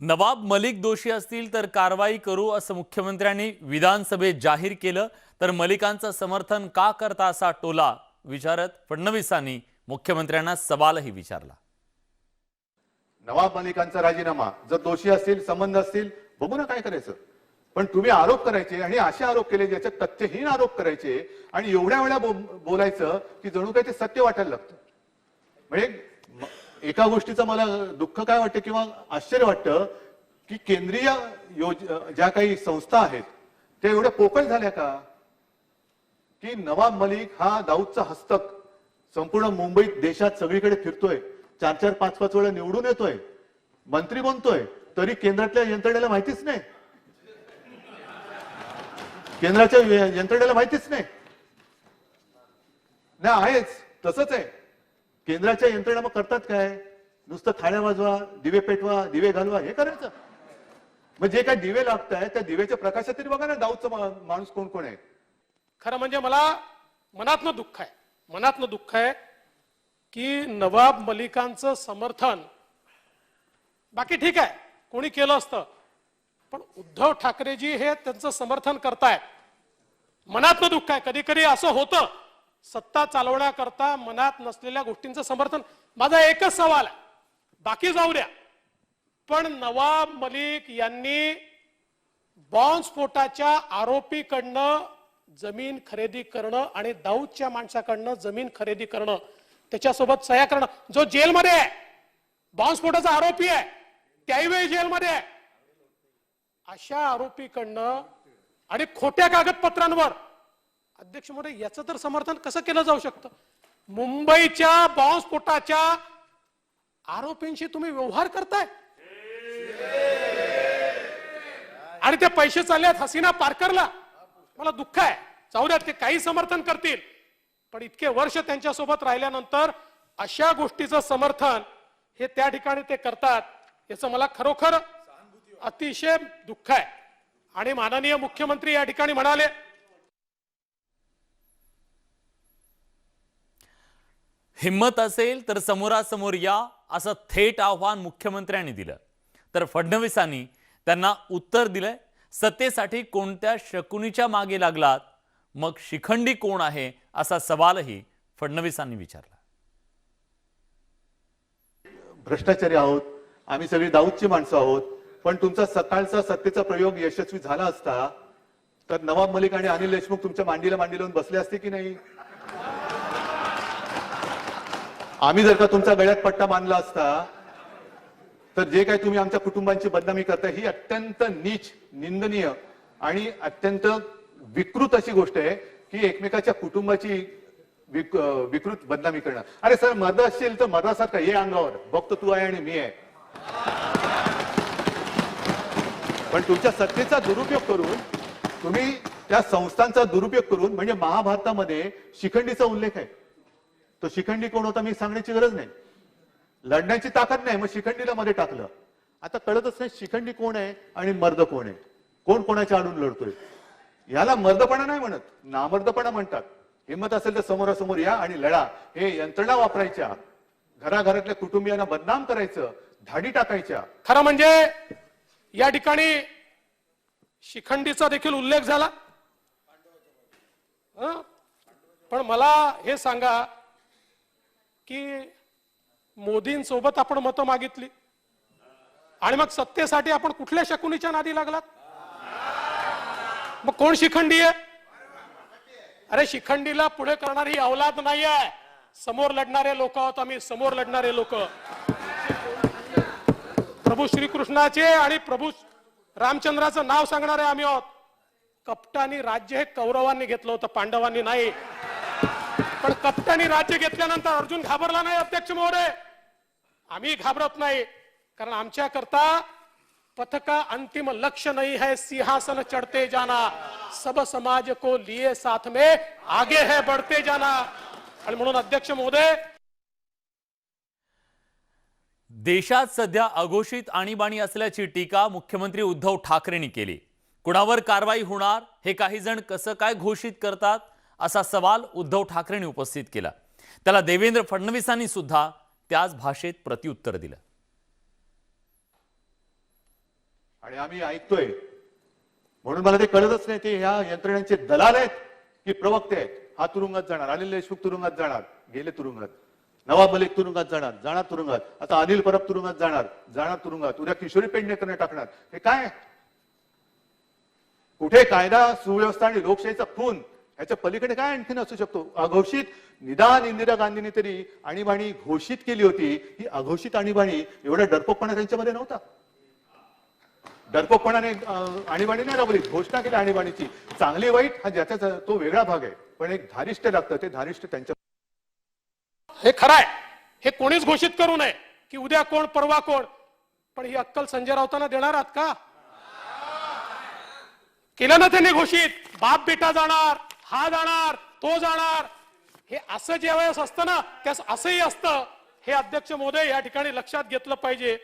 नवाब मलिक दोषी असतील तर कारवाई करू असं मुख्यमंत्र्यांनी विधानसभेत जाहीर केलं। तर मलिकांचं समर्थन का करता असा टोला विचारत फडणवीसांनी मुख्यमंत्र्यांना सवालही विचारला। नवाब मलिकांचा राजीनामा जर दोषी असतील, संबंध असतील, बघू ना काय करायचं। पण तुम्ही आरोप करायचे आणि असे आरोप केले ज्याचे तथ्यहीन आरोप करायचे आणि एवढ्या वेळा बोलायचं की जणू काही ते सत्य वाटायला लागतं। म्हणजे एका गोष्टीचं मला दुःख काय वाटतं किंवा आश्चर्य वाटतं की केंद्रीय ज्या काही संस्था आहेत त्या एवढ्या पोकळ झाल्या का की नवाब मलिक हा दाऊदचा हस्तक संपूर्ण मुंबईत देशात सगळीकडे फिरतोय, 4-4, 5-5 वेळा निवडून येतोय, मंत्री बनतोय, तरी केंद्रातल्या यंत्रणेला माहितीच नाही, केंद्राच्या यंत्रणेला माहितीच नाही ना आहेच तसंच आहे। केंद्राच्या यंत्रणा मग करतात काय? नुसतं थाळ्या वाजवा, दिवे पेटवा, दिवे घालवा, हे करायचं। मग जे काय दिवे लागतायत त्या दिव्याच्या प्रकाशात तरी बघा ना दाऊदचा माणूस कोण कोण आहे। खरं म्हणजे मला मनातनं दुःख आहे की नवाब मलिकांचं समर्थन बाकी ठीक आहे कोणी केलं असतं, पण उद्धव ठाकरेजी हे त्यांचं समर्थन करतायत, मनातनं दुःख आहे। कधी कधी असं होतं सत्ता चालवण्याकरता मनात नसलेल्या गोष्टींचं समर्थन। माझा एकच सवाल आहे, बाकी जाऊ द्या, पण नवाब मलिक यांनी बॉम्बस्फोटाच्या आरोपीकडनं जमीन खरेदी करणं आणि दाऊदच्या माणसाकडनं जमीन खरेदी करणं, त्याच्यासोबत सह्या करणं, जो जेलमध्ये आहे, बॉम्बस्फोटाचा आरोपी आहे, त्याही जेलमध्ये आहे, अशा आरोपीकडनं आणि खोट्या कागदपत्रांवर अध्यक्ष महोदय याचं तर समर्थन कसं केलं जाऊ शकतं? मुंबईच्या बॉम्बस्फोटाच्या आरोपींशी तुम्ही व्यवहार करताय आणि ते पैसे चाललेत हसीना पारकरला। मला दुःख आहे, जाऊ द्यात ते काही समर्थन करतील, पण इतके वर्ष त्यांच्यासोबत राहिल्यानंतर अशा गोष्टीचं समर्थन हे त्या ठिकाणी ते करतात, याचं मला खरोखर अतिशय दुःख आहे। आणि माननीय मुख्यमंत्री या ठिकाणी म्हणाले, हिम्मत असेल तर समोरासमोर या असं थेट आव्हान मुख्यमंत्र्यांनी दिलं। तर फडणवीसांनी त्यांना उत्तर दिलंय, सत्तेसाठी कोणत्या शकुनीच्या मागे लागलात, मग शिखंडी कोण आहे असा सवालही फडणवीसांनी विचारला। भ्रष्टाचारी आहोत आम्ही, सगळी दाऊदची माणसं आहोत, पण तुमचा सकाळचा सत्तेचा प्रयोग यशस्वी झाला असता तर नवाब मलिक आणि अनिल देशमुख तुमच्या मांडीला मांडी लावून बसले असते की नाही? आम्ही जर का तुमचा गळ्यात पट्टा बांधला असता तर जे काही तुम्ही आमच्या कुटुंबांची बदनामी करताय ही अत्यंत नीच, निंदनीय आणि अत्यंत विकृत अशी गोष्ट आहे की एकमेकाच्या कुटुंबाची विकृत बदनामी करणं। अरे सर, मर्द असेल तर मर्दासारखा ये अंगावर, बघतो तू आहे आणि मी आहे, पण तुमच्या सत्तेचा दुरुपयोग करून, तुम्ही त्या संस्थांचा दुरुपयोग करून, म्हणजे महाभारतामध्ये शिखंडीचा उल्लेख आहे, तो शिखंडी कोण होता मी सांगण्याची गरज नाही, लढण्याची ताकद नाही, मग शिखंडीला मध्ये टाकलं। आता कळतच नाही शिखंडी कोण आहे आणि मर्द कोण आहे, कोण कोणाच्या आडून लढतोय। याला मर्दपणा नाही म्हणत, नामर्दपणा म्हणतात। हिम्मत असेल तर समोरासमोर या आणि लढा। हे यंत्रणा वापरायच्या, घराघरातल्या कुटुंबियांना बदनाम करायचं, धाडी टाकायच्या। खरं म्हणजे या ठिकाणी शिखंडीचा देखील उल्लेख झाला, पण मला हे सांगा की मोदींसोबत आपण मतं मागितली आणि मग सत्तेसाठी आपण कुठल्या शकुनीच्या नादी लागलात? मग कोण शिखंडी आहे? अरे शिखंडीला पुढे करणारी औलाद नाही आहे, समोर लढणारे लोक आहोत आम्ही, समोर लढणारे लोक, प्रभू श्रीकृष्णाचे आणि प्रभू रामचंद्राचं नाव सांगणारे आम्ही आहोत। कपटानी राज्य हे कौरवांनी घेतलं होतं, पांडवांनी नाही, पण कपटानी राज्य घेतल्यानंतर अर्जुन घाबरला नाही अध्यक्ष महोदय, आम्ही घाबरत नाही, कारण आमच्या करता पथ का अंतिम लक्ष्य नहीं है सिंहासन चढ़ते जाना, सब समाज को लिए साथ में आगे है बढ़ते जाना। आणि म्हणून अध्यक्ष महोदय, देशात सध्या अघोषित आणीबाणी असल्याची टीका मुख्यमंत्री उद्धव ठाकरेंनी केली। कुणावर कारवाई होणार हे काही जण कसं काय घोषित करतात असा सवाल उद्धव ठाकरेंनी उपस्थित केला। त्याला देवेंद्र फडणवीसांनी सुद्धा त्याच भाषेत प्रत्युत्तर दिलं। आणि आम्ही ऐकतोय म्हणून मला ते कळतच नाही ते ह्या यंत्रणेचे दलाल आहेत की प्रवक्ते आहेत. हा तुरुंगात जाणार, अनिल देशमुख तुरुंगात जाणार, गेले तुरुंगात, नवाब मलिक तुरुंगात जाणार तुरुंगात, आता अनिल परब तुरुंगात जाणार तुरुंगात, उद्या किशोरी पेडणेकरने टाकणार. हे काय? कुठे कायदा सुव्यवस्था आणि लोकशाहीचा खून, ह्याच्या पलीकडे काय आणखीन असू शकतो? अघोषित निदान इंदिरा गांधींनी तरी आणीबाणी घोषित केली होती. ही अघोषित आणीबाणी एवढा डरपोकपणा त्यांच्यामध्ये नव्हता. डरपोकपणाने आणीबाणी नाही राबवली, घोषणा केली आणीबाणीची. चांगली वाईट हा ज्याचा तो वेगळा भाग आहे, पण एक धारिष्ट लागतं, ते धारिष्ट त्यांच्या. हे खरं आहे, हे कोणीच घोषित करू नये की उद्या कोण परवा कोण, पण ही अक्कल संजय राऊतांना देणार आहात का? केलं ना त्यांनी घोषित, बाप बेटा जाणार, हा जाणार, तो जाणार. हे असं ज्यावेळेस असतं ना त्यास असंही असतं. हे अध्यक्ष महोदय या ठिकाणी लक्षात घेतलं पाहिजे.